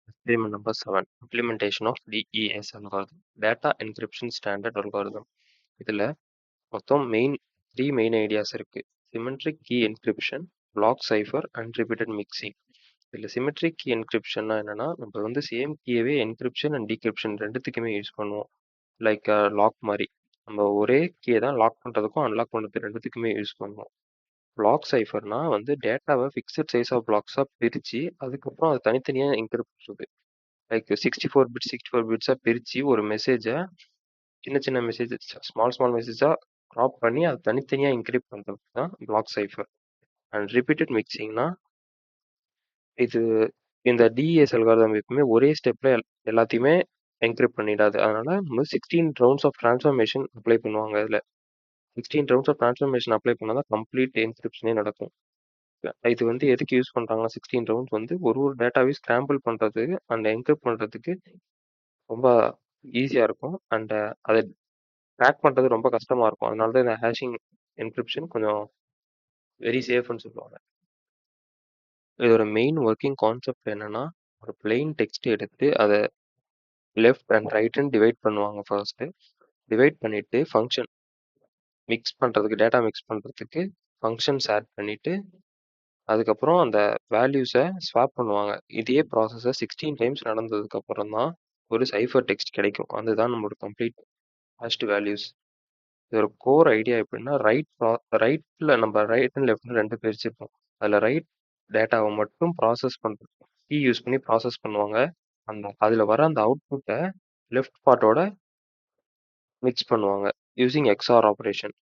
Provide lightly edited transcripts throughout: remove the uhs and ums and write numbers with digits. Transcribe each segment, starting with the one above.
Experiment number 7. Implementation of DES algorithm. Data Encryption Standard Algorithm. இதில் மொத்தம் three main ideas இருக்கு. Symmetric key encryption, block cipher and repeated mixing. இதில் symmetric key என்கிரிப்ஷன்னா என்னன்னா, நம்ம வந்து சேம் கீயவே என்கிரிப்ஷன் அண்ட் டீக்ரிப்ஷன் ரெண்டுத்துக்குமே யூஸ் பண்ணுவோம். லைக் லாக் மாதிரி நம்ம ஒரே கீயை தான் லாக் பண்ணுறதுக்கும் அன்லாக் பண்ணுறதுக்கு ரெண்டுத்துக்குமே யூஸ் பண்ணுவோம். பிளாக் சைஃபர்னா வந்து டேட்டாவை ஃபிக்ஸட் சைஸ் ஆஃப் பிளாக்ஸாக பிரித்து அதுக்கப்புறம் அது தனித்தனியாக என்கிரிப்ட் பண்ணுறது. லைக் 64 பிட்ஸாக பிரித்து ஒரு மெசேஜை சின்ன மெசேஜ் ஸ்மால் மெசேஜாக க்ராப் பண்ணி அதை தனித்தனியாக என்கிரிப்ட் பண்ணுறது தான் பிளாக் சைஃபர். அண்ட் ரிப்பீட்டட் மிக்சிங்னா இது இந்த டிஎஸ் அல்காரிதம் எப்பவுமே ஒரே ஸ்டெப்பில் எல்லாத்தையுமே என்கிரிப்ட் பண்ணிடாது. அதனால நம்ம 16 ரவுண்ட்ஸ் ஆஃப் ட்ரான்ஸ்ஃபர்மேஷன் அப்ளை பண்ணுவாங்க. இதில் 16 ரவுண்ட்ஸ் ஆஃப் ட்ரான்ஸ்ஃபர்மேஷன் அப்ளை பண்ணால் தான் கம்ப்ளீட் என்கிரிப்ஷனே நடக்கும். இது வந்து எதுக்கு யூஸ் பண்ணுறாங்கன்னா 16 ரவுண்ட்ஸ் வந்து ஒரு டேட்டாவையும் ஸ்கிராம்பிள் பண்ணுறது அண்ட் என்கிரிப்ட் பண்ணுறதுக்கு ரொம்ப ஈஸியாக இருக்கும். அண்ட் அதை ட்ராக் பண்ணுறது ரொம்ப கஷ்டமாக இருக்கும். அதனால தான் இந்த ஹேஷிங் என்கிரிப்ஷன் கொஞ்சம் வெரி சேஃப்னு சொல்லுவாங்க. இதோட மெயின் ஒர்க்கிங் கான்செப்ட் என்னன்னா, ஒரு பிளெயின் டெக்ஸ்ட் எடுத்து அதை லெஃப்ட் அண்ட் ரைட்டுன்னு டிவைட் பண்ணுவாங்க. ஃபர்ஸ்ட் டிவைட் பண்ணிட்டு ஃபங்க்ஷன் மிக்ஸ் பண்ணுறதுக்கு டேட்டா மிக்ஸ் பண்ணுறதுக்கு ஃபங்க்ஷன்ஸ் ஆட் பண்ணிட்டு அதுக்கப்புறம் அந்த வேல்யூஸை ஸ்வாப் பண்ணுவாங்க. இதே ப்ராசஸை 16 டைம்ஸ் நடந்ததுக்கு அப்புறம் தான் ஒரு சைஃபர் டெக்ஸ்ட் கிடைக்கும். அதுதான் நம்மளோட கம்ப்ளீட் ஹேஷ்டு வேல்யூஸ். இதோட கோர் ஐடியா எப்படின்னா, ரைட்டில் நம்ம ரைட் அண்ட் லெஃப்ட் ரெண்டு பிரிச்சிருப்போம். அதில் ரைட் டேட்டாவை மட்டும் ப்ராசஸ் பண்ணுறது கீ யூஸ் பண்ணி ப்ராசஸ் பண்ணுவாங்க. அதில் வர அந்த அவுட்புட்டை லெஃப்ட் பார்ட்டோட மிக்ஸ் பண்ணுவாங்க யூசிங் எக்ஸ்ஆர் ஆப்ரேஷன்.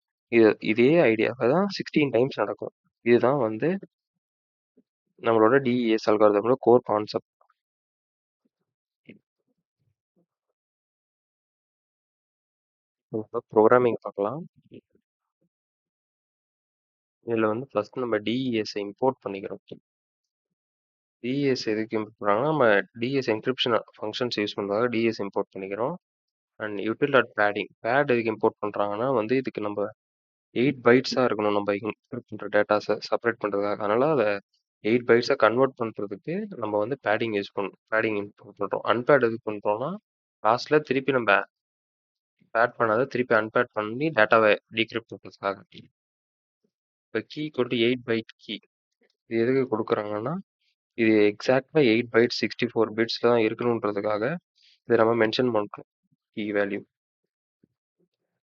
இதே ஐடியாவை தான் 16 டைம்ஸ் நடக்கும். இதுதான் வந்து நம்மளோட டிஇஎஸ் அல்காரிதமோட கோர் கான்செப்ட். ப்ரோக்ராமிங் பார்க்கலாம். இதில் வந்து ஃபர்ஸ்ட் நம்ம டிஇஎஸ்ஸை இம்போர்ட் பண்ணிக்கிறோம். டிஎஸ் எதுக்கு இம்போர்ட் பண்ணுறாங்கன்னா, நம்ம டிஎஸ் என்கிரிப்ஷன் ஃபங்க்ஷன்ஸ் யூஸ் பண்ணுறதுக்காக டிஎஸ் இம்போர்ட் பண்ணிக்கிறோம். And util dot padding pad எதுக்கு இம்போர்ட் பண்ணுறாங்கன்னா வந்து இதுக்கு நம்ம 8 பைட்ஸாக இருக்கணும். நம்ம இன்க்ரிப்ட் பண்ணுற டேட்டாஸை செப்பரேட் பண்ணுறதுக்காக. அதனால் அதை 8 பைட்ஸாக கன்வெர்ட் பண்ணுறதுக்கு நம்ம வந்து பேடிங் யூஸ் பண்ணுறோம். பேடிங் இம்போர்ட் பண்ணுறோம். அன்பேட் எதுக்கு பண்ணுறோம்னா, லாஸ்ட்டில் திருப்பி நம்ம பேட் பண்ணாத திருப்பி அன்பேட் பண்ணி டேட்டாவை டீக்ரிப்ட் பண்ணுறதுக்காக. இப்போ கீ கொண்டு 8 பைட் கீ இது எதுக்கு கொடுக்குறாங்கன்னா, இது எக்ஸாக்டாக 8 பைட்ஸ் 64 பிட்ஸில் தான் இருக்கணுன்றதுக்காக இதை நம்ம மென்ஷன் பண்ணுறோம். கீ வேல்யூ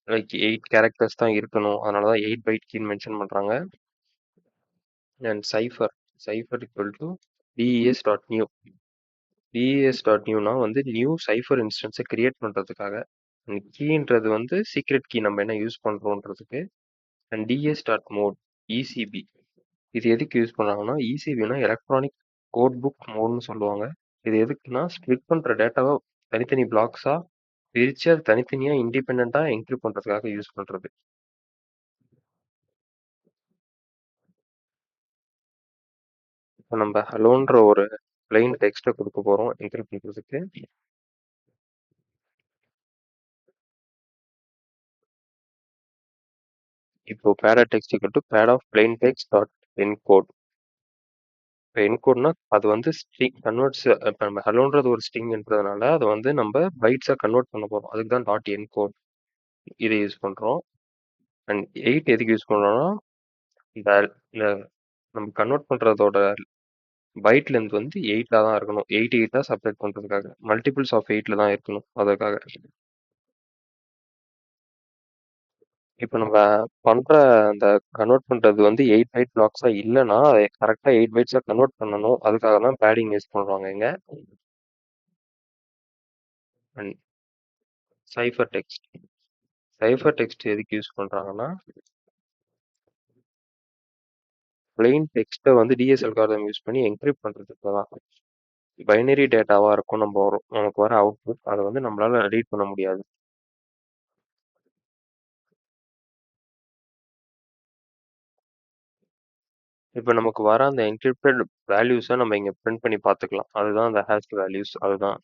லைக் 8 கேரக்டர்ஸ் தான் இருக்கணும். அதனால தான் 8 பைட் கீன்னு மென்ஷன் பண்ணுறாங்க. And cipher equal to DES.new. DES.newனா வந்து நியூ சைஃபர் இன்ஸ்டன்ஸை கிரியேட் பண்ணுறதுக்காக. அண்ட் கீன்றது வந்து சீக்ரெட் கீ நம்ம என்ன யூஸ் பண்ணுறோன்றதுக்கு. அண்ட் DS.mode ECB இது எதுக்கு யூஸ் பண்ணுறாங்கன்னா, ECBனா எலக்ட்ரானிக் கோட் புக் மோட்னு சொல்லுவாங்க. இது எதுக்குன்னா, ஸ்ப்ளிட் பண்ணுற டேட்டாவை தனித்தனி பிளாக்ஸாக பிரித்து அது தனித்தனியாக இண்டிபெண்ட்டாக என்கிரிப்ட் பண்ணுறதுக்காக யூஸ் பண்ணுறது. இப்போ நம்ம ஹலோன்ற ஒரு பிளைன் டெக்ஸ்ட்டை கொடுக்க போகிறோம் என்கிரிப்ட் பண்ணுறதுக்கு. இப்போ pad text equal to pad of plain text dot encode. இப்போ என்கோட்னா அது வந்து ஸ்ட்ரிங் கன்வெர்ட்ஸ். இப்போ நம்ம ஹலோன்றது ஒரு ஸ்ட்ரிங்ன்றதுனால அதை வந்து நம்ம பைட்ஸாக கன்வெர்ட் பண்ண போகிறோம். அதுக்கு தான் டாட் என்கோட் இதை யூஸ் பண்ணுறோம். அண்ட் 8 எதுக்கு யூஸ் பண்ணுறோம்னா, இந்த நம்ம கன்வெர்ட் பண்ணுறதோட பைட் லென்த் வந்து 8 தான் இருக்கணும். 8 செப்பரேட் பண்ணுறதுக்காக மல்டிபிள்ஸ் ஆஃப் 8 தான் இருக்கணும். அதுக்காக இப்போ நம்ம பண்ணுற அந்த கன்வெர்ட் பண்ணுறது வந்து 8 பைட் பிளாக்ஸாக இல்லைன்னா அதை கரெக்டாக 8 பைட்ஸாக கன்வெர்ட் பண்ணணும். அதுக்காக தான் பேடிங் யூஸ் பண்ணுறாங்க இங்கே. அண்ட் சைஃபர் டெக்ஸ்ட் எதுக்கு யூஸ் பண்ணுறாங்கன்னா, பிளெயின் டெக்ஸ்ட்டை வந்து டிஎஸ் அல்காரிதம் யூஸ் பண்ணி என்கிரிப்ட் பண்ணுறதுக்கு தான். பைனரி டேட்டாவாக இருக்கும் நமக்கு வர அவுட்புட். அதை வந்து நம்மளால ரீட் பண்ண முடியாது. இப்போ நமக்கு வர அந்த என்கிரிப்டட் வேல்யூஸை நம்ம இங்கே பிரிண்ட் பண்ணி பார்த்துக்கலாம். அதுதான் அந்த ஹேஷ் வேல்யூஸ். அதுதான்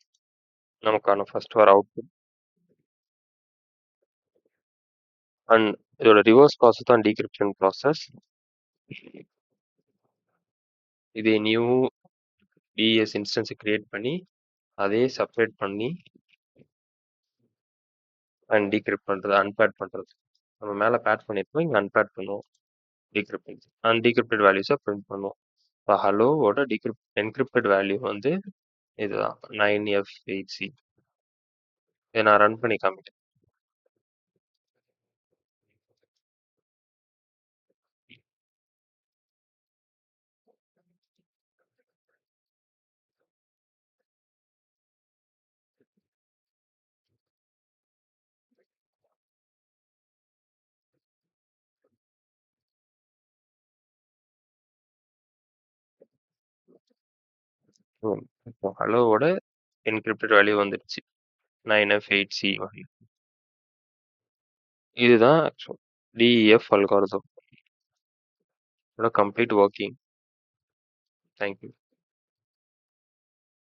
நமக்கான ஃபர்ஸ்ட் வர அவுட்புட். அண்ட் இதோட ரிவர்ஸ் ப்ராசஸ் தான் டீக்ரிப்ஷன் ப்ராசஸ். இதே நியூ டிஎஸ் இன்ஸ்டன்ஸை கிரியேட் பண்ணி அதே செப்பரேட் பண்ணி அண்ட் டீக்ரிப்ட் பண்ணுறது, அன்பேட் பண்ணுறது. நம்ம மேலே பேட் பண்ணியிருக்கோம், இங்கே அன்பேட் பண்ணுவோம், டீக்ரிப்ட் பண்ணி அன்டீக்ரிப்டட் வேல்யூஸை பிரிண்ட் பண்ணுவோம். இப்போ ஹலோவோட என்கிரிப்டட் வேல்யூ வந்து இதுதான் 9F8C. இதை நான் ரன் பண்ணி காமிட்டேன். இப்போ ஹலோவோட என்கிரிப்டட் வேல்யூ வந்துடுச்சு 9F8C வேல்யூ. இதுதான் DEF algorithm complete working. Thank you.